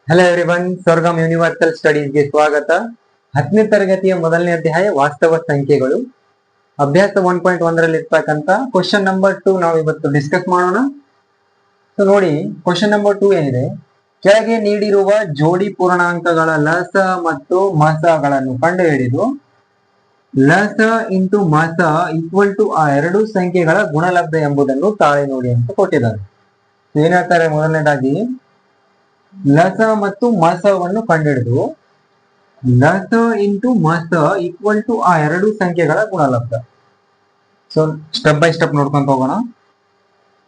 Hello everyone, ಸ್ವರ್ಗಂ universal ಸ್ಟಡೀಸ್ಗೆ ಸ್ವಾಗತ. 10ನೇ ತರಗತಿಯ ಮೊದಲನೇ ಅಧ್ಯಾಯ ವಾಸ್ತವ ಸಂಖ್ಯೆಗಳು, ಅಭ್ಯಾಸ 1.1 ರಲ್ಲಿ ಇರ್ತಕ್ಕಂತ ಕ್ವಶನ್ ನಂಬರ್ 2 ನಾವು ಇವತ್ತು ಡಿಸ್ಕಸ್ ಮಾಡೋಣ. ಸೊ ನೋಡಿ, ಕ್ವಶನ್ ನಂಬರ್ 2 ಏನಿದೆ, ಕೆಳಗೆ ನೀಡಿರುವ ಜೋಡಿ ಪೂರ್ಣಾಂಕಗಳ ಲಸ ಮತ್ತು ಮಸಗಳನ್ನು ಕಂಡುಹಿಡಿದು ಲಸ ಇಂಟು ಮಸ ಈಕ್ವಲ್ ಟು ಆ ಎರಡು ಸಂಖ್ಯೆಗಳ ಗುಣಲಬ್ಧ ಎಂಬುದನ್ನು ತಾಳೆ ನೋಡಿ ಅಂತ ಕೊಟ್ಟಿದ್ದಾರೆ. ಏನ್ ಹೇಳ್ತಾರೆ, ಮೊದಲನೇದಾಗಿ ಲಸ ಮತ್ತು ಮಸವನ್ನು ಕಂಡುಹಿಡಿದು ಲಸ ಇಂಟು ಮಸ ಈಕ್ವಲ್ ಟು ಆ ಎರಡು ಸಂಖ್ಯೆಗಳ ಗುಣಲಬ್ಧ. ಸೊ ಸ್ಟೆಪ್ ಬೈ ಸ್ಟೆಪ್ ನೋಡ್ಕೊಂತ ಹೋಗೋಣ.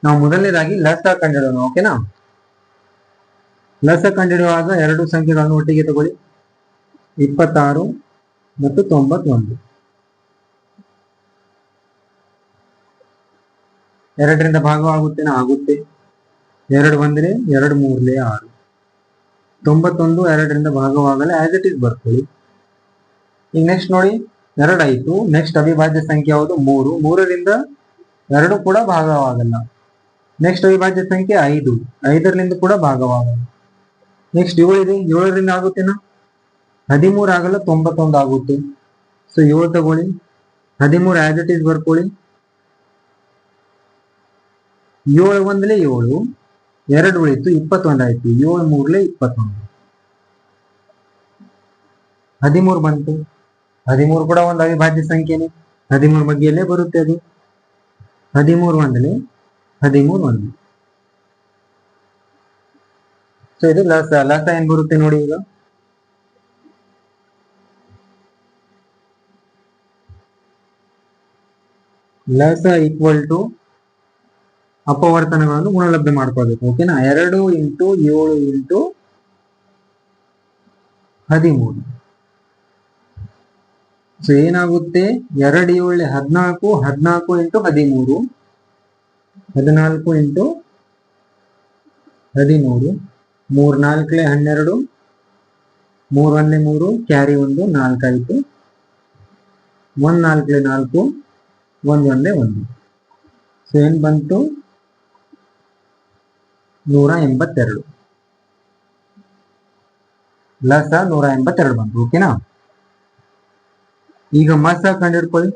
ನಾವು ಮೊದಲನೇದಾಗಿ ಲಸ ಕಂಡುಹಿಡೋಣ. ಓಕೆನಾ? ಲಸ ಕಂಡುಹಿಡಿಯುವಾಗ ಎರಡು ಸಂಖ್ಯೆಗಳನ್ನು ಒಟ್ಟಿಗೆ ತಗೊಳ್ಳಿ, 26 ಮತ್ತು 91. ಎರಡರಿಂದ ಭಾಗವಾಗುತ್ತೇನಾ? ಆಗುತ್ತೆ. 2 ಬಂದ್ರೆ 2 3 6. 91 ಎರಡರಿಂದ ಭಾಗವಾಗಲ್ಲ, ಆಸ್ ಇಟ್ ಇಸ್ ಬರ್ಕೊಳ್ಳಿ. ಈಗ ನೆಕ್ಸ್ಟ್ ನೋಡಿ, 2 ಆಯ್ತು. ನೆಕ್ಸ್ಟ್ ಅವಿಭಾಜ್ಯ ಸಂಖ್ಯೆ ಯಾವುದು? 3. 3ರಿಂದ 2 ಕೂಡ ಭಾಗವಾಗಲ್ಲ. ನೆಕ್ಸ್ಟ್ ಅವಿಭಾಜ್ಯ ಸಂಖ್ಯೆ 5. 5ರಿಂದ ಕೂಡ ಭಾಗವಾಗಲ್ಲ. ನೆಕ್ಸ್ಟ್ 7 ಇದೆ, 7ರಿಂದ ಆಗುತ್ತೇನಾ? 13 ಆಗಲ್ಲ, 91 ಆಗುತ್ತೆ. ಸೊ 7 ತಗೊಳ್ಳಿ, 13 ಆಸ್ ಇಟ್ ಇಸ್ ಬರ್ಕೊಳ್ಳಿ. 7 ಒಂದಲೇ 7, 2 ಉಳಿತು, 21 ಆಯ್ತು. 7 3 21. 13 ಬಂತು. 13 ಕೂಡ ಒಂದು ಅವಿಭಾಜ್ಯ ಸಂಖ್ಯೆನೆ. 13 ಬಗ್ಗೆಯಲ್ಲೇ ಬರುತ್ತೆ ಅದು. 13 ಒಂದಲೇ 13 ಒಂದು. ಸೊ ಇದು ಲಸ. ಲಸ ಏನ್ ಬರುತ್ತೆ ನೋಡಿ. ಈಗ ಲಸ ಈಕ್ವಲ್ ಟು ಅಪವರ್ತನಗಳನ್ನು ಗುಣಲಬ್ಧ ಮಾಡ್ಕೋಬೇಕು. ಓಕೆನಾ? 2 ಇಂಟು 7 ಇಂಟು 13. ಸೊ ಏನಾಗುತ್ತೆ? 2 7 14, 14 ಇಂಟು 13, 14 ಇಂಟು 13, 3 4 12, 3 1 3, ಕ್ಯಾರಿ 1 4 ಆಯ್ತು. 1 4 4, 1 1 1. ಸೊ ಏನ್ ಬಂತು? 182. ಲಸ 182 ಬಂತು. ಓಕೆನಾ? ಈಗ ಮಸ ಕಂಡುಹಿಡ್ಕೊಳ್ಳಿ.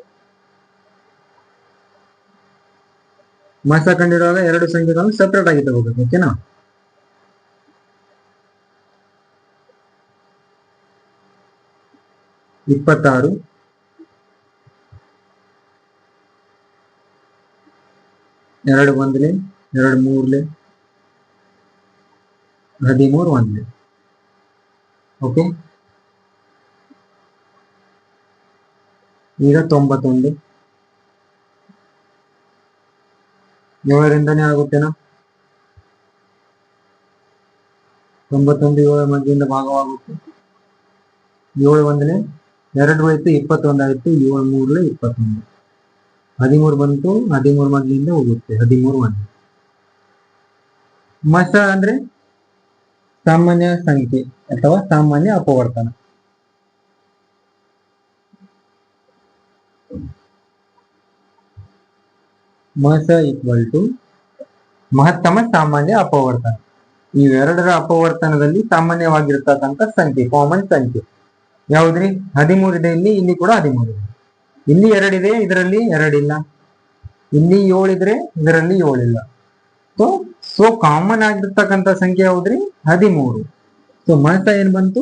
ಮಸ ಕಂಡುಹಿಡುವಾಗ ಎರಡು ಸಂಖ್ಯೆಗಳನ್ನು ಸೆಪರೇಟ್ ಆಗಿ ತಗೋಬೇಕು. ಓಕೆನಾ? ಇಪ್ಪತ್ತಾರು, 2 1 2 3 13 1. ಓಕೆ. ಈಗ 91 7ರಿಂದನೇ ಆಗುತ್ತೇನಾ? 91 7 ಮಧ್ಯದಿಂದ ಭಾಗವಾಗುತ್ತೆ. 7 1 2 ಆಯ್ತು, 21 ಆಯ್ತು. 7 3 21. 13 ಬಂತು, 13 ಮಧ್ಯದಿಂದ ಹೋಗುತ್ತೆ. 13 1. ಮಸ ಅಂದ್ರೆ ಸಾಮಾನ್ಯ ಸಂಖ್ಯೆ ಅಥವಾ ಸಾಮಾನ್ಯ ಅಪವರ್ತನ. ಮಸ ಈಕ್ವಲ್ ಟು ಮಹತ್ತಮ ಸಾಮಾನ್ಯ ಅಪವರ್ತನ. ಇವೆರಡರ ಅಪವರ್ತನದಲ್ಲಿ ಸಾಮಾನ್ಯವಾಗಿರ್ತಕ್ಕಂಥ ಸಂಖ್ಯೆ, ಕಾಮನ್ ಸಂಖ್ಯೆ ಯಾವುದ್ರಿ? 13 ಇದೆ ಇಲ್ಲಿ, ಇಲ್ಲಿ ಕೂಡ 13 ಇದೆ. ಇಲ್ಲಿ 2 ಇದೆ, ಇದರಲ್ಲಿ 2 ಇಲ್ಲ. ಇಲ್ಲಿ 7 ಇದ್ರೆ ಇದರಲ್ಲಿ 7 ಇಲ್ಲ. ಸೊ ಕಾಮನ್ ಆಗಿರ್ತಕ್ಕಂಥ ಸಂಖ್ಯೆ ಯಾವ್ದ್ರಿ? 13. ಸೊ ಮಸ ಏನ್ ಬಂತು?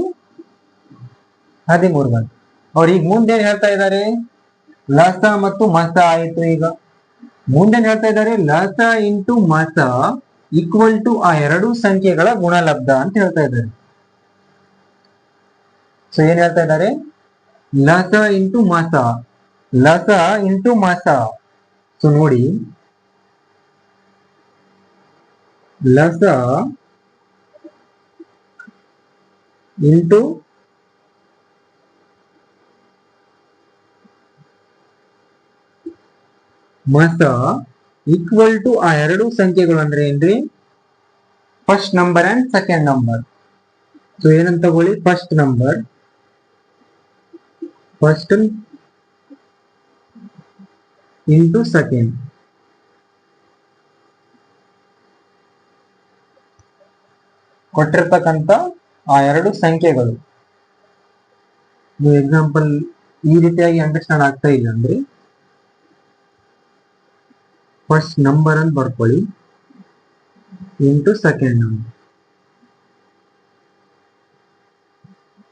13 ಬಂತು. ಅವ್ರು ಈಗ ಮುಂದೆ ಹೇಳ್ತಾ ಇದ್ದಾರೆ, ಲಸ ಮತ್ತು ಮಸ ಆಯ್ತು. ಈಗ ಮುಂದೆ ಹೇಳ್ತಾ ಇದ್ದಾರೆ ಲಸ ಇಂಟು ಮಸ ಈಕ್ವಲ್ ಟು ಆ ಎರಡು ಸಂಖ್ಯೆಗಳ ಗುಣಲಬ್ಧ ಅಂತ ಹೇಳ್ತಾ ಇದ್ದಾರೆ. ಸೊ ಏನ್ ಹೇಳ್ತಾ ಇದ್ದಾರೆ? ಲಸ ಇಂಟು ಮಸ, ಲಸ ಇಂಟು ಮಸ. ಸೊ ನೋಡಿ, ಲಸ ಇಂಟು ಮಸ ಈಕ್ವಲ್ ಟು ಆ ಎರಡು ಸಂಖ್ಯೆಗಳು ಅಂದ್ರೆ ಏನ್ರಿ? First number and second number. So ಏನಂತ ತಗೊಳ್ಳಿ, first number, first into second. ಕೊಟ್ಟಿರ್ತಕ್ಕಂಥ ಆ ಎರಡು ಸಂಖ್ಯೆಗಳು. ನೀವು ಎಕ್ಸಾಂಪಲ್ ಈ ರೀತಿಯಾಗಿ ಅಂಡರ್ಸ್ಟ್ಯಾಂಡ್ ಆಗ್ತಾ ಇಲ್ಲ ಅಂದ್ರೆ ಫಸ್ಟ್ ನಂಬರ್ ಅನ್ನು ಬರ್ಕೊಳ್ಳಿ ಇಂಟು ಸೆಕೆಂಡ್ ನಂಬರ್.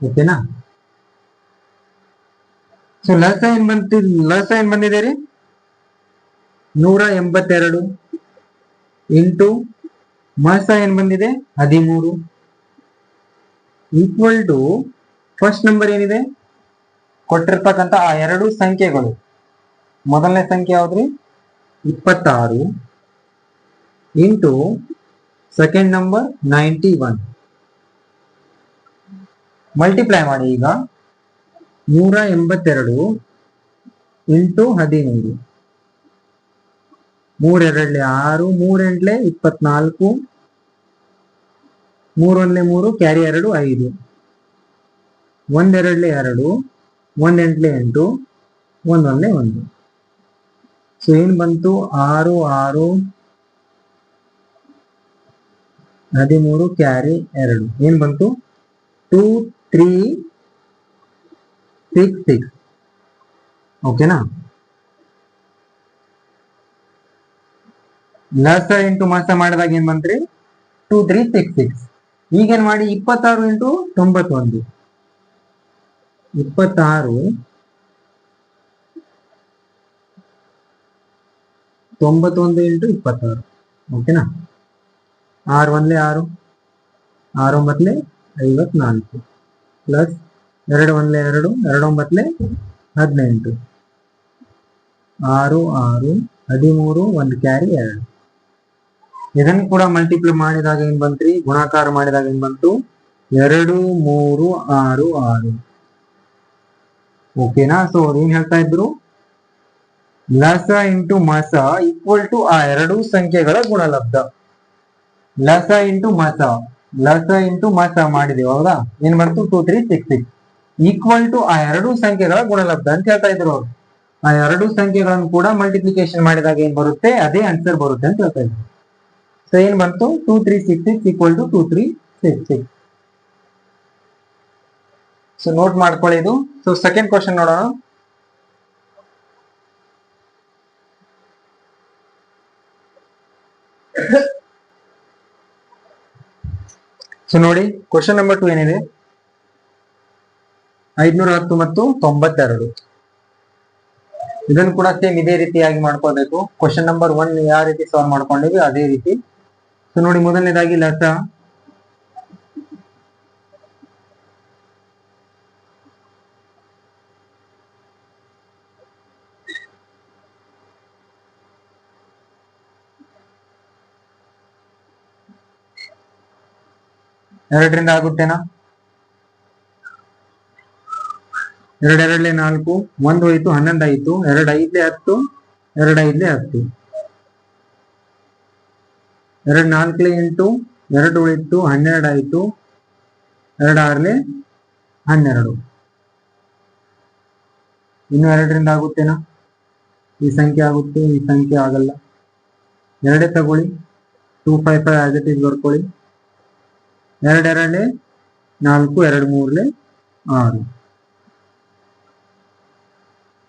ಓಕೆನಾ? ಸೊ ಲಸ ಏನ್ ಬಂದಿದೆ ರೀ? 182 ಇಂಟು ಮಸ ಏನ್ ಬಂದಿದೆ 13 ಈಕ್ವಲ್ ಟು ಫಸ್ಟ್ ನಂಬರ್ ಏನಿದೆ ಕೊಟ್ಟಿರ್ತಕ್ಕಂಥ ಆ ಎರಡು ಸಂಖ್ಯೆಗಳು. ಮೊದಲನೇ ಸಂಖ್ಯೆ ಯಾವ್ದ್ರಿ? 26 ಇಂಟು ಸೆಕೆಂಡ್ ನಂಬರ್ 91. ಮಲ್ಟಿಪ್ಲೈ ಮಾಡಿ ಈಗ 182 ಇಂಟು 13. 3 2 6, 3 8 24, 3 1 3 ಕ್ಯಾರಿ 2 5, 1 2 2, 1 8 8, 1 1 1. ಸೊ ಏನ್ ಬಂತು? 6 6 13 ಕ್ಯಾರಿ 2 ಏನ್ ಬಂತು? 2 3 6 6. ಓಕೆನಾ? ಲಸ ಇಂಟು ಮಸ ಮಾಡಿದಾಗ ಏನ್ ಬಂತ್ರಿ? 2 3 6 6. ಈಗೇನ್ ಮಾಡಿ 26 ಇಂಟು 91. 26 91 ಇಂಟು 26. ಓಕೆನಾ? 6 1 6, 6 9 54 ಪ್ಲಸ್ 2 1 2, 2 9 18, 6 6 13, 1 ಕ್ಯಾರಿ 2. ಇದನ್ನು ಕೂಡ ಮಲ್ಟಿಪ್ಲೈ ಮಾಡಿದಾಗ ಏನ್ ಬಂತ್ರಿ? ಗುಣಾಕಾರ ಮಾಡಿದಾಗ ಏನ್ ಬಂತು? 2 3 6 6. ಓಕೆನಾ? ಸೊ ಏನ್ ಹೇಳ್ತಾ ಇದ್ರು? ಲಸ ಇಂಟು ಮಸ ಈಕ್ವಲ್ ಟು ಆ ಎರಡು ಸಂಖ್ಯೆಗಳ ಗುಣಲಬ್ಧ. ಲಸ ಇಂಟು ಮಸ ಮಾಡಿದೆವು ಹೌದಾ? ಏನ್ ಬಂತು? 2 3 6 6 ಈಕ್ವಲ್ ಟು ಆ ಎರಡು ಸಂಖ್ಯೆಗಳ ಗುಣಲಬ್ಧ ಅಂತ ಹೇಳ್ತಾ ಇದ್ರು ಅವ್ರು. ಆ ಎರಡು ಸಂಖ್ಯೆಗಳನ್ನು ಕೂಡ ಮಲ್ಟಿಪ್ಲಿಕೇಶನ್ ಮಾಡಿದಾಗ ಏನ್ ಬರುತ್ತೆ? ಅದೇ ಆನ್ಸರ್ ಬರುತ್ತೆ ಅಂತ ಹೇಳ್ತಾ ಇದ್ರು. ಸೊ ಏನ್ ಬಂತು? 2 3 6 6 ಈಕ್ವಲ್ ಟು 2 3 6 6. ಸೊ ನೋಟ್ ಮಾಡ್ಕೊಳ್ಳಿ ಇದು. ಸೊ ಸೆಕೆಂಡ್ ಕ್ವಶನ್ ನೋಡೋಣ. ಸೊ ನೋಡಿ ಕ್ವಶನ್ ನಂಬರ್ 2 ಏನಿದೆ? 510 ಮತ್ತು 92. ಇದನ್ನು ಕೂಡ ಸೇಮ್ ಇದೇ ರೀತಿಯಾಗಿ ಮಾಡ್ಕೋಬೇಕು. ಕ್ವಶನ್ ನಂಬರ್ 1 ಯಾವ ರೀತಿ ಸಾಲ್ವ್ ಮಾಡ್ಕೊಂಡಿವಿ ಅದೇ ರೀತಿ. ಸೊ ನೋಡಿ ಮೊದಲನೇದಾಗಿ ಲಸ ಎರಡರಿಂದ ಆಗುತ್ತೇನಾ? 2 2 4, 1 ಹೋಯ್ತು 11 ಆಯ್ತು, 2 5 10, 2 5 10, 2 4 8, 2 ಉಳಿತು 12 ಆಯ್ತು, 2 6 12. ಇನ್ನು 2ರಿಂದ ಆಗುತ್ತೇನಾ? ಈ ಸಂಖ್ಯೆ ಆಗುತ್ತೆ, ಈ ಸಂಖ್ಯೆ ಆಗಲ್ಲ. 2 ತಗೊಳ್ಳಿ, 2 5 5 ಆಸ್ ಇಟ್ ಈಸ್ ಬರ್ಕೊಳ್ಳಿ. 2 2 4, 2 3 6.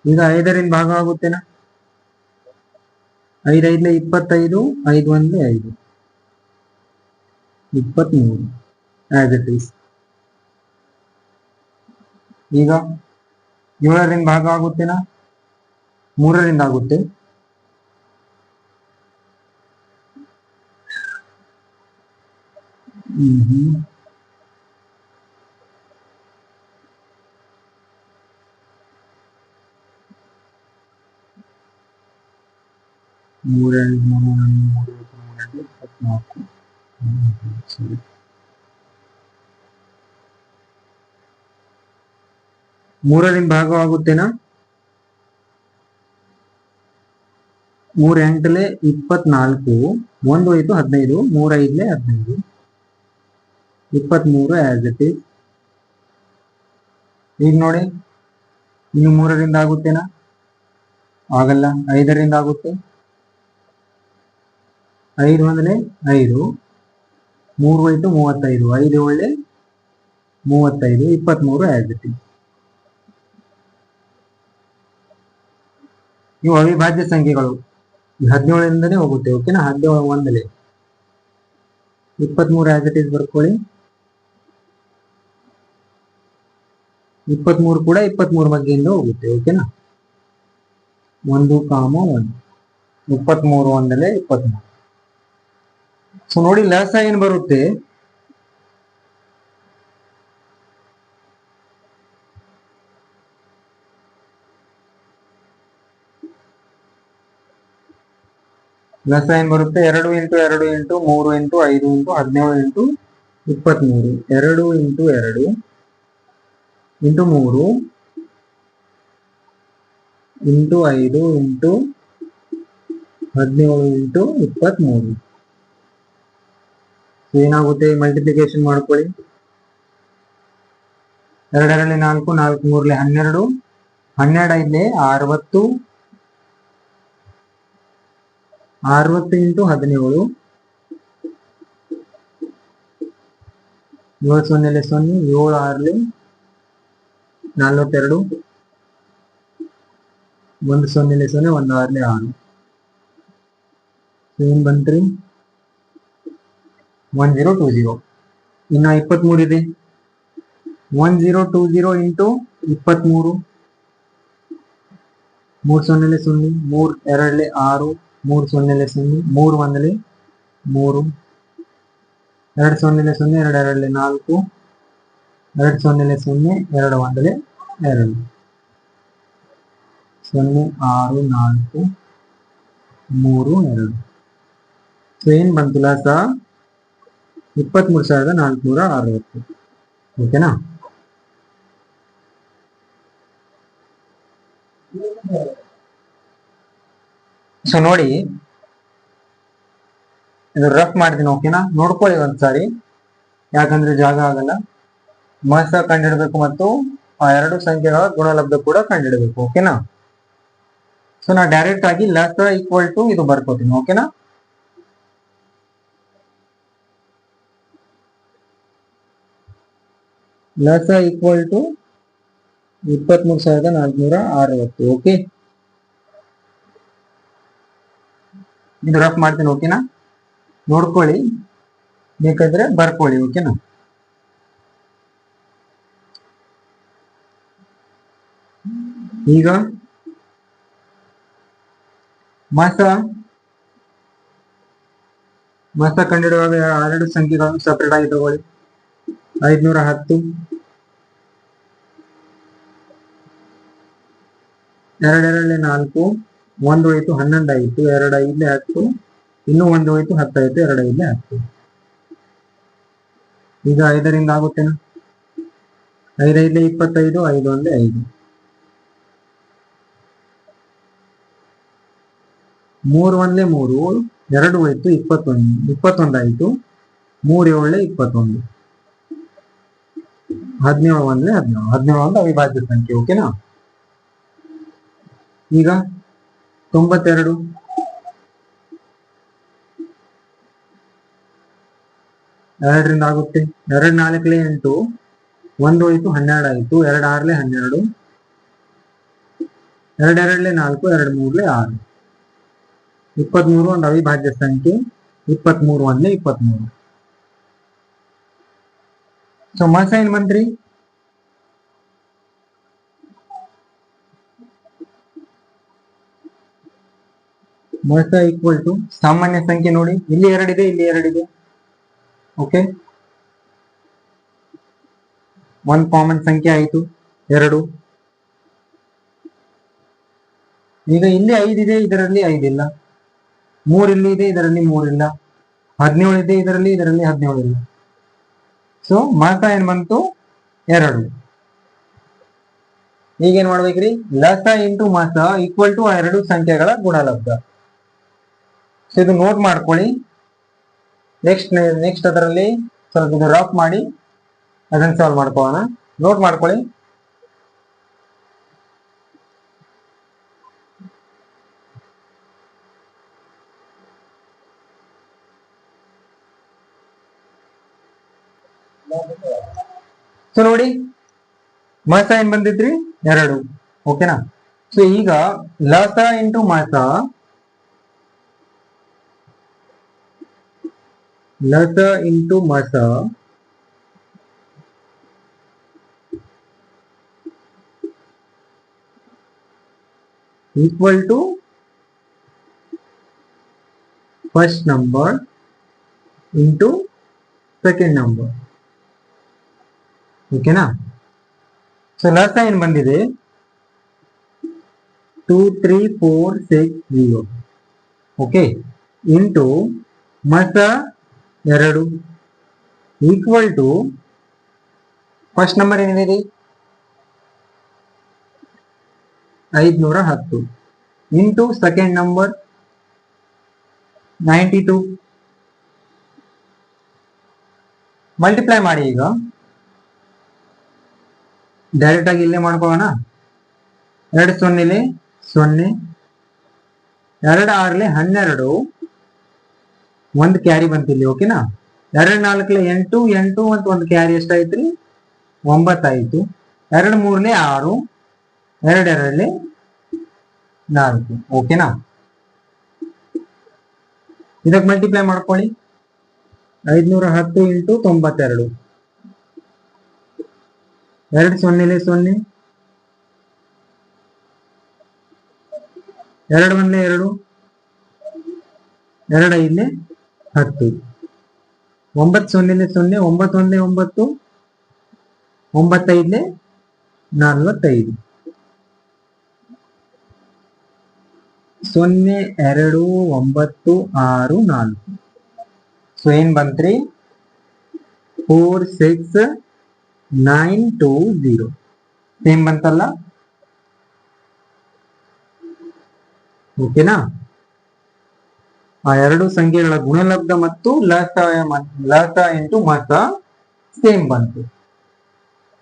ಈಗ 5ರಿಂದ ಭಾಗ ಆಗುತ್ತೇನಾ? 5 5 25, 5 1 5, 23 ಆಸ್ ಇಟ್ ಈಸ್. ಈಗ 7ರಿಂದ ಭಾಗ ಆಗುತ್ತೇನಾ? 3ರಿಂದ ಆಗುತ್ತೆ. ಮೂರರಿಂದ ಭಾಗವಾಗುತ್ತೇನಾ? 3 8 24, 1 ಹೋಯ್ತು 15, 3 5 15, 23 ಆಸ್ ಇಟ್ ಈಸ್. ಈಗ ನೋಡಿ ಇನ್ನು 3ರಿಂದ ಆಗುತ್ತೇನಾ? ಆಗಲ್ಲ. 5ರಿಂದ ಆಗುತ್ತೆ. 5 1 5, 3 ಹೋಯ್ತು 35, 5 7 35, 23 ಆಸ್ ಇಟ್ ಈಸ್. ಇವು ಅವಿಭಾಜ್ಯ ಸಂಖ್ಯೆಗಳು. 17ಇಂದನೇ ಹೋಗುತ್ತೆ. ಓಕೆನಾ? 17 ಒಂದಲೇ 23 ಆಸ್ ಇಟ್ ಈಸ್ ಬರ್ಕೊಳ್ಳಿ. 23 ಕೂಡ 23 ಬಗ್ಗೆಯಿಂದ ಹೋಗುತ್ತೆ. ಓಕೆನಾ? 1, 1 23 ಒಂದಲೇ 23. ಸೊ ನೋಡಿ ಲಸ ಏನ್ ಬರುತ್ತೆ, ಲಸ ಏನ್ ಬರುತ್ತೆ, 2 into 2 into 3 into 5 into 17 into 23. 2 into 2 into 3 into 5 into 17 into 23. ಏನಾಗುತ್ತೆ, ಮಲ್ಟಿಪ್ಲಿಕೇಶನ್ ಮಾಡ್ಕೊಳ್ಳಿ. 2 2 4, 4 3 12, 12 60, 60 ಇಂಟು 17, 7 0 0, 7 6 42, 1 0 0, 1 6 6. ಏನ್ ಬಂತ್ರಿ? 1020. ಇನ್ನು 23 ಇದೆ. 1020 ಇಂಟು 23, 3 0 0, 3 2 6, 3 0 0, 3 1 3, 2 0 0, 2 2 4, 2 0 0, 2 1 2, 0 6 4 3 2. ಸೊ ಏನ್ ಬಂತು ಲಾಸ? 23,460. ಓಕೆನಾ? ಸೊ ನೋಡಿ, ಇದು ರಫ್ ಮಾಡ್ತೀನಿ. ಓಕೆನಾ? ನೋಡ್ಕೊಳ್ಳಿ ಒಂದ್ಸಾರಿ, ಯಾಕಂದ್ರೆ ಜಾಗ ಆಗಲ್ಲ. ಮಸ ಕಂಡಿಡಬೇಕು ಮತ್ತು ಆ ಎರಡು ಸಂಖ್ಯೆಗಳ ಗುಣಲಬ್ಧ ಕೂಡ ಕಂಡಿಡಬೇಕು. ಓಕೆನಾ? ಸೊ ನಾ ಡೈರೆಕ್ಟ್ ಆಗಿ ಲಸ ಈಕ್ವಲ್ ಟು ಇದು ಬರ್ಕೋತೀನಿ. ಓಕೆನಾ? ಲಸ ಈಕ್ವಲ್ ಟು 23,460. ಓಕೆ, ಇದು ರಫ್ ಮಾಡ್ತೀನಿ. ಓಕೆನಾ? ನೋಡ್ಕೊಳ್ಳಿ, ಬೇಕಾದ್ರೆ ಬರ್ಕೊಳ್ಳಿ. ಓಕೆನಾ? ಈಗ ಮಸ ಕಂಡಿಡುವಾಗ ಎರಡು ಸಂಖ್ಯೆಗಳನ್ನು ಸಪರೇಟ್ ಆಗಿ ತಗೊಳ್ಳಿ. 510, 2 2 4, 1 ಹೋಯ್ತು 11 ಆಯ್ತು, 2 5 10, ಇನ್ನೂ 1 ಹೋಯ್ತು 10 ಆಯ್ತು, 2 5 10. ಈಗ 5ರಿಂದ ಆಗುತ್ತೇನಾ? 5 5 25, 5 1 5, 3 1 3, 2 ಹೋಯ್ತು 21 ಆಯ್ತು, 3 7 21, 17 1 17, 17 ಒಂದು ಅವಿಭಾಜ್ಯ ಸಂಖ್ಯೆ. ಓಕೆನಾ? ಈಗ 92, 2ರಿಂದ ಆಗುತ್ತೆ. 2 4 8, 1 ಹೋಯ್ತು 12 ಆಯ್ತು, 2 6 12, 2 2 4, 2 3 6, 23 ಒಂದು ಅವಿಭಾಜ್ಯ ಸಂಖ್ಯೆ. 23 1 23. ಸೊ ಮಸ ಏನ್ ಬಂತ್ರಿ? ಮಸ ಈಕ್ವಲ್ ಟು ಸಾಮಾನ್ಯ ಸಂಖ್ಯೆ ನೋಡಿ, ಇಲ್ಲಿ 2 ಇದೆ, ಇಲ್ಲಿ 2 ಇದೆ. ಓಕೆ, ಒಂದು ಕಾಮನ್ ಸಂಖ್ಯೆ ಆಯಿತು 2. ಈಗ ಇಲ್ಲಿ 5 ಇದೆ, ಇದರಲ್ಲಿ 5 ಇಲ್ಲ. 3 ಇಲ್ಲಿ ಇದೆ, ಇದರಲ್ಲಿ 3 ಇಲ್ಲ. 17 ಇದೆ, ಇದರಲ್ಲಿ 17 ಇಲ್ಲ. ಸೊ ಮಸ ಏನ್ ಬಂತು? 2. ಈಗೇನ್ ಮಾಡ್ಬೇಕ್ರಿ? ಲಸ ಇಂಟು ಮಸ ಈಕ್ವಲ್ ಟು ಆ ಎರಡು ಸಂಖ್ಯೆಗಳ ಗುಣಲಬ್ಧ. ಸೊ ಇದು ನೋಟ್ ಮಾಡ್ಕೊಳ್ಳಿ. ನೆಕ್ಸ್ಟ್ ಅದರಲ್ಲಿ ಸ್ವಲ್ಪ ಇದು ರಫ್ ಮಾಡಿ ಅದನ್ನ ಸಾಲ್ವ್ ಮಾಡ್ಕೊಳ್ಳೋಣ. ನೋಟ್ ಮಾಡ್ಕೊಳ್ಳಿ. ಸೊ ಸೊ ನೋಡಿ ಮಸ ಏನ್ ಬಂದಿದ್ರಿ 2. ಓಕೆನಾ. ಸೊ ಈಗ ಲಸ ಇಂಟು ಮಸ, ಲಸ ಇಂಟು ಮಸ equal to first number into second number. ಓಕೆನಾ. ಸೊ ಲಸ ಏನ್ ಬಂದಿದೆ 2 3 4 6 0. ಓಕೆ, ಇಂಟು ಮಸ 2 ಈಕ್ವಲ್ ಟು ಫಸ್ಟ್ ನಂಬರ್ ಏನಿದೆ 510 ಇಂಟು ಸೆಕೆಂಡ್ ನಂಬರ್ 92. ಮಲ್ಟಿಪ್ಲೈ ಮಾಡಿ. ಈಗ ಡೈರೆಕ್ಟ್ ಆಗಿ ಇಲ್ಲೇ ಮಾಡ್ಕೊಳ್ಳೋಣ. 2 0 0, 2 6 12, 1 ಕ್ಯಾರಿ ಬಂತಿಲ್ಲಿ. ಓಕೆನಾ. 2 4 8 8 ಮತ್ತು 1 ಕ್ಯಾರಿ ಎಷ್ಟಾಯ್ತ್ರಿ 9 ಆಯ್ತು. 2 3 6, 2 2 4. ಓಕೆನಾ. ಇದಕ್ಕೆ ಮಲ್ಟಿಪ್ಲೈ ಮಾಡ್ಕೊಳ್ಳಿ. 510 ಇಂಟು 92, 2 0 0, 2 1 2, 2 5 10, 9 0 0, 9 1 9, 9 5 45, 0 2 9 6 4. ಸೊ ಏನ್ ಬಂತ್ರಿ 4 6 9 2 0. ಸೇಮ್ ಬಂತಲ್ಲ. ಓಕೆನಾ. ಆ ಎರಡು ಸಂಖ್ಯೆಗಳ ಗುಣಲಬ್ಧ ಮತ್ತು ಲಸ ಇಂಟು ಮಸ ಸೇಮ್ ಬಂತು.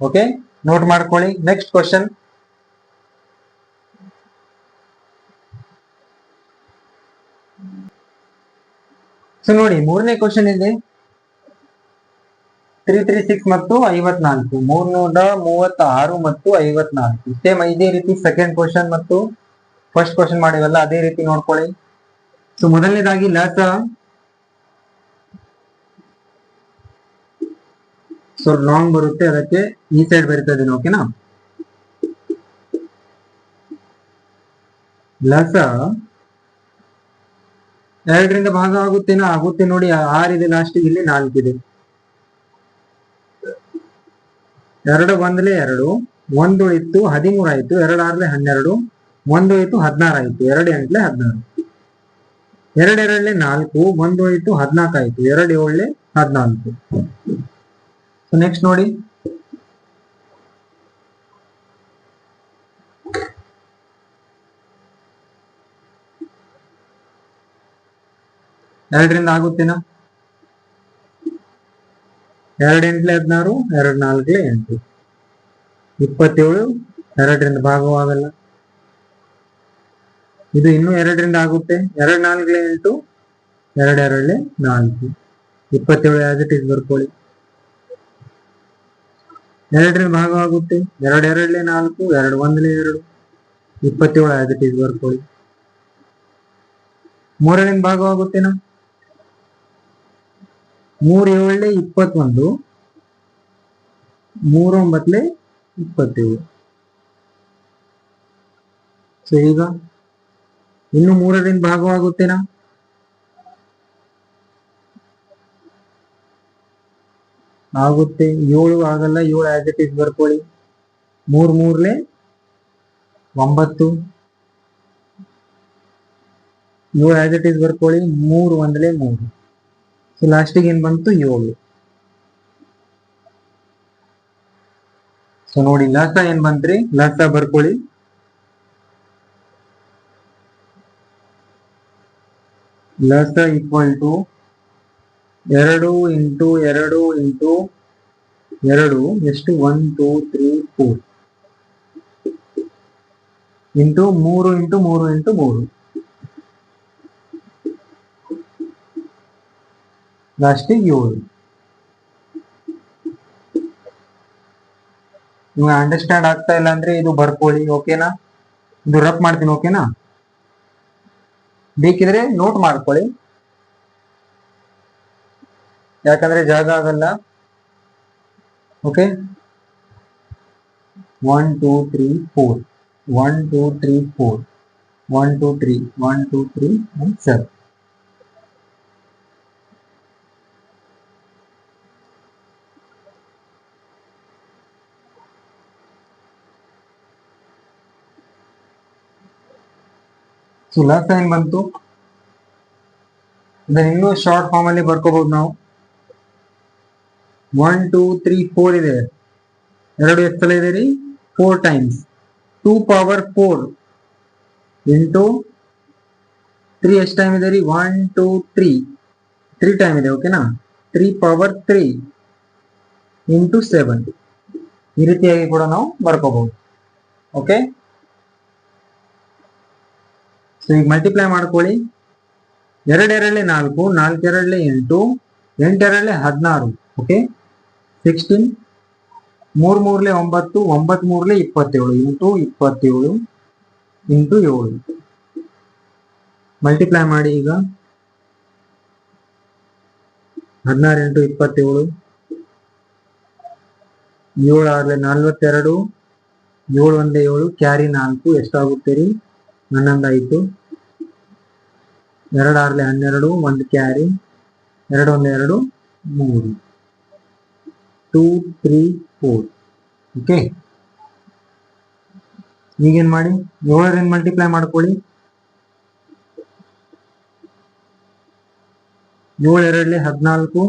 ಓಕೆ, ನೋಟ್ ಮಾಡ್ಕೊಳ್ಳಿ. Next question. ಸೊ ನೋಡಿ, ಮೂರನೇ ಕ್ವಶನ್ ಇದೆ 336 ಮತ್ತು 54, 336 ಮತ್ತು 54. ಸೇಮ್ ಇದೇ ರೀತಿ ಸೆಕೆಂಡ್ ಕ್ವಶನ್ ಮತ್ತು ಫಸ್ಟ್ ಕ್ವಶನ್ ಮಾಡಿವಲ್ಲ, ಅದೇ ರೀತಿ ನೋಡ್ಕೊಳ್ಳಿ. ಸೊ ಮೊದಲನೇದಾಗಿ ಲಸ, ಸೊ ಲಾಂಗ್ ಬರುತ್ತೆ, ಅದಕ್ಕೆ ಈ ಸೈಡ್ ಬರಿತಾ ಇದ್ದೀನಿ. ಓಕೆನಾ. ಲಸ 2ರಿಂದ ಭಾಗ ಆಗುತ್ತೇನಾ? ಆಗುತ್ತೆ ನೋಡಿ. 6 ಇದೆ ಲಾಸ್ಟ್, ಇಲ್ಲಿ 4 ಇದೆ. 2 1 2, 1 ಉಳಿತು 13 ಆಯ್ತು. 2 6 12, 1 ಉಳಿತು 16 ಆಯ್ತು. 2 8 16, 2 2 4, 1 ಉಳಿತು 14 ಆಯ್ತು. 2 7 14. ಸೊ ನೆಕ್ಸ್ಟ್ ನೋಡಿ, ಎರಡರಿಂದ ಆಗುತ್ತೇನಾ? 2 8 16, 2 4 8, 27. 2ರಿಂದ ಭಾಗವಾಗಲ್ಲ. ಇದು ಇನ್ನು 2ರಿಂದ ಆಗುತ್ತೆ. 2 4 8, 2 2 4, 27 ಆಸ್ ಇಟ್ ಈಸ್ ಬರ್ಕೊಳ್ಳಿ. 2ರಿಂದ ಭಾಗವಾಗುತ್ತೆ. 2 2 4, 2 1 2, 27 ಆಸ್ ಇಟ್ ಈಸ್ ಬರ್ಕೊಳ್ಳಿ. 3ರಿಂದ ಭಾಗವಾಗುತ್ತೇನಾ? 3 7 21, 3 9 27. ಸೊ ಈಗ ಇನ್ನು 3ರಿಂದ ಭಾಗವಾಗುತ್ತೇನಾ? ಆಗುತ್ತೆ. 7 ಆಗಲ್ಲ. 7 ಆಸ್ ಇಟ್ ಈಸ್ ಬರ್ಕೊಳ್ಳಿ. 3 3 9, 7 ಆಸ್ ಇಟ್ ಈಸ್ ಬರ್ಕೊಳ್ಳಿ. 3 1 3. ಸೊ ಲಾಸ್ಟಿಗೆ ಏನ್ ಬಂತು 7. ಸೊ ನೋಡಿ, ಲಸ ಏನ್ ಬಂತ್ರಿ? ಲಸ ಬರ್ಕೊಳ್ಳಿ. ಲಸ ಈಕ್ವಲ್ ಟು 2 ಇಂಟು 2 ಇಂಟು 2 ಎಷ್ಟು? 1 2 3 4 ಇಂಟು 3 ಇಂಟು 3 ಇಂಟು 3. ಲಾಸ್ಟಿಗೆ 7. ನಿಮ್ಗೆ ಅಂಡರ್ಸ್ಟ್ಯಾಂಡ್ ಆಗ್ತಾ ಇಲ್ಲ ಅಂದ್ರೆ ಇದು ಬರ್ಕೊಳ್ಳಿ, ಓಕೆನಾ? ಇದು ರಫ್ ಮಾಡ್ತೀನಿ, ಓಕೆನಾ? ಬೇಕಿದ್ರೆ ನೋಟ್ ಮಾಡ್ಕೊಳ್ಳಿ, ಯಾಕಂದ್ರೆ ಜಾಗ ಆಗಲ್ಲ. Okay, 1 2 3 4 1 2 3 4 1 2 3 1 2 3 and 7. So last time ಬಂತು, ಇದನ್ನ ಇನ್ನೂ ಶಾರ್ಟ್ ಫಾರ್ಮ್ ಅಲ್ಲಿ ಬರ್ಕೋಬಹುದು ನಾವು. 1 2 3 4 ಇದೆ, ಎರಡು ಎಷ್ಟು ಸಲ ಇದೆ ರೀ? 4 ಟೈಮ್ಸ್. 2 power 4 ಇಂಟು 3 ಎಷ್ಟು ಟೈಮ್ ಇದೆ ರೀ? 1 2 3 ಟೈಮ್ ಇದೆ, ಓಕೆನಾ? 3 power 3 ಇಂಟು 7 ಈ ರೀತಿಯಾಗಿ ಕೂಡ ನಾವು ಬರ್ಕೋಬಹುದು. ಓಕೆ, ಸೊ ಈಗ ಮಲ್ಟಿಪ್ಲೈ ಮಾಡ್ಕೊಳ್ಳಿ. 2 2 4 4 2 8 8 2 16. ಓಕೆ, 16 3 3 9 9 3 27 ಇಂಟು 27 ಇಂಟು 7 ಮಲ್ಟಿಪ್ಲೈ ಮಾಡಿ. ಈಗ 16 ಇಂಟು 27 7 6 42 7 1 7 ಕ್ಯಾರಿ 4 ಎಷ್ಟಾಗುತ್ತೆ ರೀ? 11 ಆಯಿತು. 2 6 12 1 ಕ್ಯಾರಿ 2 1 2 3 2 3 4. ಓಕೆ, ಈಗೇನ್ ಮಾಡಿ 7ರಿಂದ ಮಲ್ಟಿಪ್ಲೈ ಮಾಡ್ಕೊಳ್ಳಿ. 7 2 14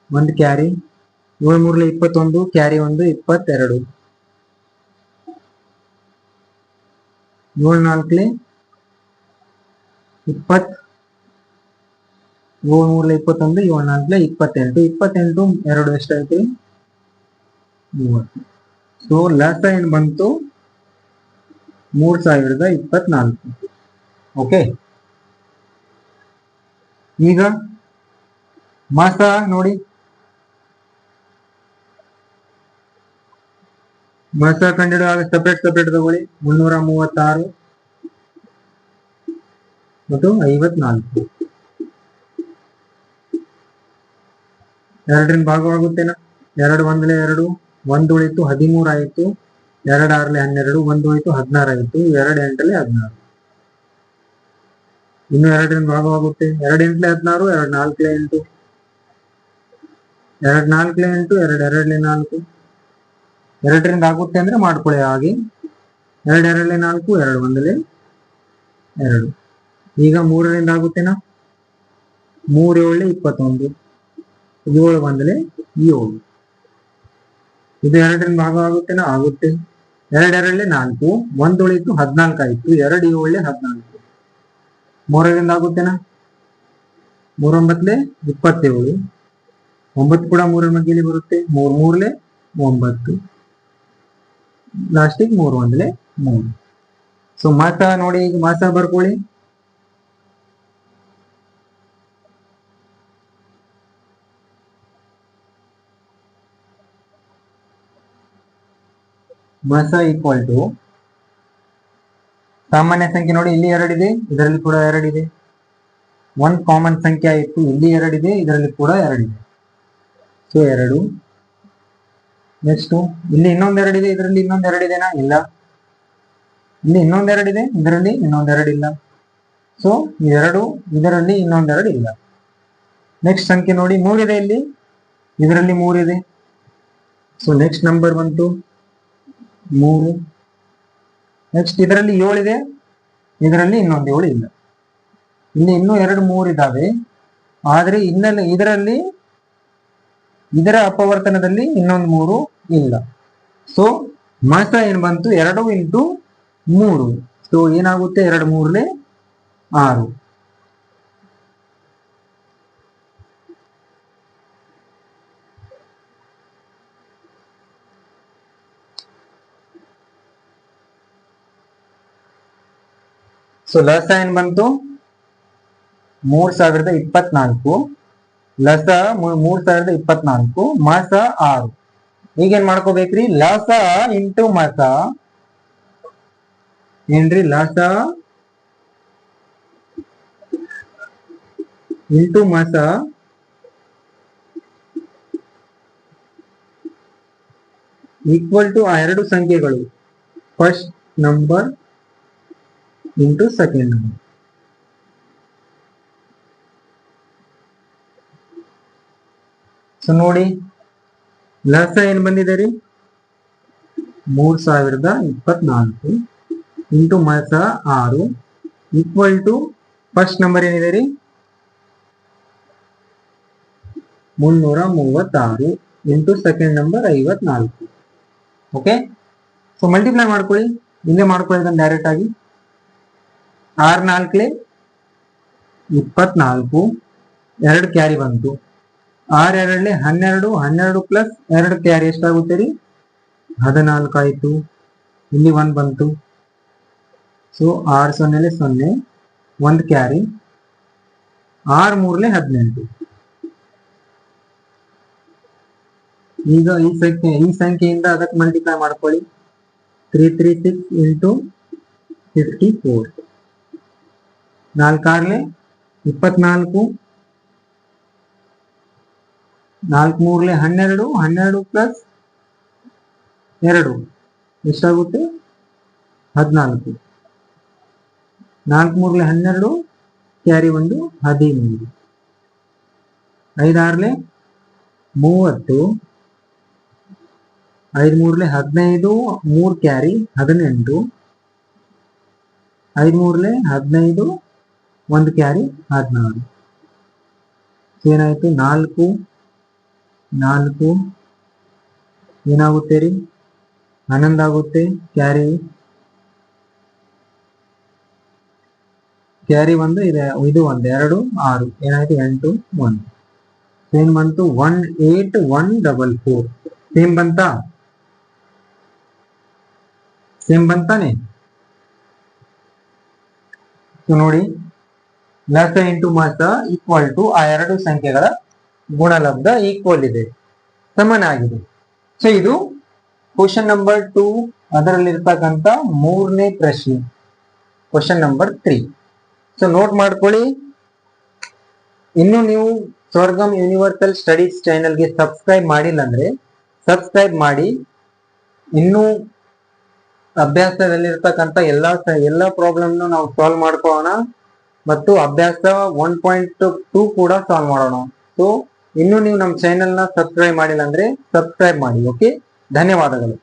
1 ಕ್ಯಾರಿ 7 3 21 ಕ್ಯಾರಿ 1 22 7 4 20 7 3 21 7 4 28 28 2 ಎಷ್ಟಾಯ್ತು? 30. ಸೊ ಲಾಸ್ಟ್ ಏನ್ ಬಂತು? 3024. ಓಕೆ, ಈಗ ಮಾಸ ನೋಡಿ, ಮಾಸ ಕಂಡುಹಿಡಿಯುವಾಗ ಸಪರೇಟ್ ತಗೊಳ್ಳಿ. 336 ಮತ್ತು 54 2ರಿಂದ ಭಾಗವಾಗುತ್ತೇನಾ? 2 1 2 1 ಉಳಿತು 13 ಆಯಿತು. 2 6 12 1 ಉಳಿತು 16 ಆಯಿತು. 2 8 16 ಇನ್ನು 2ರಿಂದ ಭಾಗವಾಗುತ್ತೆ. 2 8 16 2 4 8 2 4 8 2 2 4 2ರಿಂದ ಆಗುತ್ತೆ ಅಂದ್ರೆ ಮಾಡ್ಕೊಳ್ಳಿ ಹಾಗೆ. 2 2 4 2 1 2. ಈಗ 3ರಿಂದ ಆಗುತ್ತೇನಾ? 3 7 21 7 1 7. ಇದು 2ರಿಂದ ಭಾಗವಾಗುತ್ತೇನಾ? ಆಗುತ್ತೆ. 2 2 4 1 ಉಳಿತು 14 ಆಯಿತು. 2 7 14. 3ರಿಂದ ಆಗುತ್ತೇನಾ? 3 9 27 9 ಕೂಡ 3 ಮಧ್ಯದಲ್ಲಿ ಬರುತ್ತೆ. 3 3 9 ಲಾಸ್ಟಿಗೆ 3 1 3. ಸೊ ಮಾಸ ನೋಡಿ, ಈಗ ಮಾಸ ಬರ್ಕೊಳ್ಳಿ. ಮಾಸ ಈಕ್ವಲ್ ಟು ಸಾಮಾನ್ಯ ಸಂಖ್ಯೆ ನೋಡಿ, ಇಲ್ಲಿ 2 ಇದೆ, ಇದರಲ್ಲಿ ಕೂಡ 2 ಇದೆ. 1 ಕಾಮನ್ ಸಂಖ್ಯೆ ಆಯಿತು, ಇಲ್ಲಿ 2 ಇದೆ, ಇದರಲ್ಲಿ ಕೂಡ 2 ಇದೆ. ಸೊ 2. ನೆಕ್ಸ್ಟ್ ಇಲ್ಲಿ ಇನ್ನೊಂದು 2 ಇದೆ, ಇದರಲ್ಲಿ ಇನ್ನೊಂದು 2 ಇದೆನಾ? ಇಲ್ಲ. ಇಲ್ಲಿ ಇನ್ನೊಂದು 2 ಇದೆ, ಇದರಲ್ಲಿ ಇನ್ನೊಂದು 2 ಇಲ್ಲ. ಸೊ 2 ಇದರಲ್ಲಿ ಇನ್ನೊಂದು 2 ಇಲ್ಲ. ನೆಕ್ಸ್ಟ್ ಸಂಖ್ಯೆ ನೋಡಿ, 3 ಇದೆ ಇಲ್ಲಿ, ಇದರಲ್ಲಿ 3 ಇದೆ. ಸೊ ನೆಕ್ಸ್ಟ್ ನಂಬರ್ ಬಂತು 3. ನೆಕ್ಸ್ಟ್ ಇದರಲ್ಲಿ 7 ಇದೆ, ಇದರಲ್ಲಿ ಇನ್ನೊಂದು 7 ಇಲ್ಲ. ಇಲ್ಲಿ ಇನ್ನೂ 2 3 ಇದಾವೆ, ಆದ್ರೆ ಇನ್ನಲ್ಲಿ ಇದರಲ್ಲಿ ಇದರ ಅಪವರ್ತನದಲ್ಲಿ ಇನ್ನೊಂದು 3 ಇಲ್ಲ. ಸೊ ಮಾಸ ಏನ್ ಬಂತು? 2 ಇಂಟು 3. ಸೊ ಏನಾಗುತ್ತೆ? 2 3 6. ಸೊ ಲಸ ಏನ್ ಬಂತು? 3024. ಲಸ 3024, ಮಾಸ 6. ಈಗೇನ್ ಮಾಡ್ಕೋಬೇಕ್ರಿ, ಲಸ ಇಂಟು ಮಸ ಏನ್ರಿ, ಲಸ ಇಂಟು ಮಸ ಈಕ್ವಲ್ ಟು ಆ ಎರಡು ಸಂಖ್ಯೆಗಳು first number into second number. So ನೋಡಿ ಲಸ ಏನ್ ಬಂದಿದೆ ರೀ, 3024 ಇಂಟು ಮಸ 6 ಈಕ್ವಲ್ ಟು ಫಸ್ಟ್ ನಂಬರ್ ಏನಿದೆ ರೀ 336 into second number 54. Okay, so multiply ಮಾಡ್ಕೊಳ್ಳಿ, ಇಲ್ಲೇ ಮಾಡ್ಕೊಳ್ಳಿ ಡೈರೆಕ್ಟ್ ಆಗಿ. 6 4 24, 2 ಕ್ಯಾರಿ ಬಂತು. 6 2 12, 12 ಪ್ಲಸ್ 2 ಕ್ಯಾರಿ ಎಷ್ಟಾಗುತ್ತೆ ರೀ 14 ಆಯ್ತು. ಇಲ್ಲಿ 1 ಬಂತು. So 6 0 0, 1 carry, 6 3 18. ಈಗ ಈ ಸಂಖ್ಯೆಯಿಂದ ಅದಕ್ಕೆ ಮಲ್ಟಿಪ್ಲೈ ಮಾಡ್ಕೊಳ್ಳಿ. 336 ಇಂಟು 54, 4 6 24, 4 3 12, 12 ಪ್ಲಸ್ 2 ಎಷ್ಟಾಗುತ್ತೆ 14, 4 3 12 ಕ್ಯಾರಿ 1 13, 5 6 30, 5 3 15, 3 ಕ್ಯಾರಿ 18, 5 3 15, 1 ಕ್ಯಾರಿ 16. ಏನಾಯ್ತು 4 4 ಏನಾಗುತ್ತೆ ರೀ 11 ಆಗುತ್ತೆ. ಕ್ಯಾರಿ 1 ಇದೆ, ಇದು 1 2 6 ಏನಾಯ್ತು 8 1. ಏನ್ ಬಂತು 18144. ಸೇಮ್ ಬಂತಾ, ಸೇಮ್ ಬಂತಾನೆ. ಸೊ ನೋಡಿ ಲಸ ಇಂಟು ಮಸ ಈಕ್ವಲ್ ಟು ಆ ಎರಡು ಸಂಖ್ಯೆಗಳ ಗುಣಲಬ್ಧ ಈಕ್ವಲ್ ಇದೆ, ಸಮನಾಗಿದೆ. ಸೊ ಇದು ಕ್ವಶನ್ ನಂಬರ್ 2 ಅದರಲ್ಲಿರ್ತಕ್ಕಂಥ ಮೂರನೇ ಪ್ರಶ್ನೆ, ಕ್ವಶನ್ ನಂಬರ್ 3. ಸೊ ನೋಟ್ ಮಾಡ್ಕೊಳ್ಳಿ. ಇನ್ನು ನೀವು ಸ್ವರ್ಗಂ ಯೂನಿವರ್ಸಲ್ ಸ್ಟಡೀಸ್ ಚಾನೆಲ್ಗೆ ಸಬ್ಸ್ಕ್ರೈಬ್ ಮಾಡಿಲ್ಲ ಅಂದ್ರೆ ಸಬ್ಸ್ಕ್ರೈಬ್ ಮಾಡಿ. ಇನ್ನು ಅಭ್ಯಾಸದಲ್ಲಿರ್ತಕ್ಕಂಥ ಎಲ್ಲ ಪ್ರಾಬ್ಲಮ್ನು ನಾವು ಸಾಲ್ವ್ ಮಾಡ್ಕೊಳ್ಳೋಣ ಮತ್ತು ಅಭ್ಯಾಸ 1.2 ಕೂಡ ಸಾಲ್ವ್ ಮಾಡೋಣ. ಸೊ ಇನ್ನು ನೀವು ನಮ್ಮ ಚಾನೆಲ್ನ ಸಬ್ಸ್ಕ್ರೈಬ್ ಮಾಡಿಲ್ಲ ಅಂದ್ರೆ ಸಬ್ಸ್ಕ್ರೈಬ್ ಮಾಡಿ. ಓಕೆ, ಧನ್ಯವಾದಗಳು.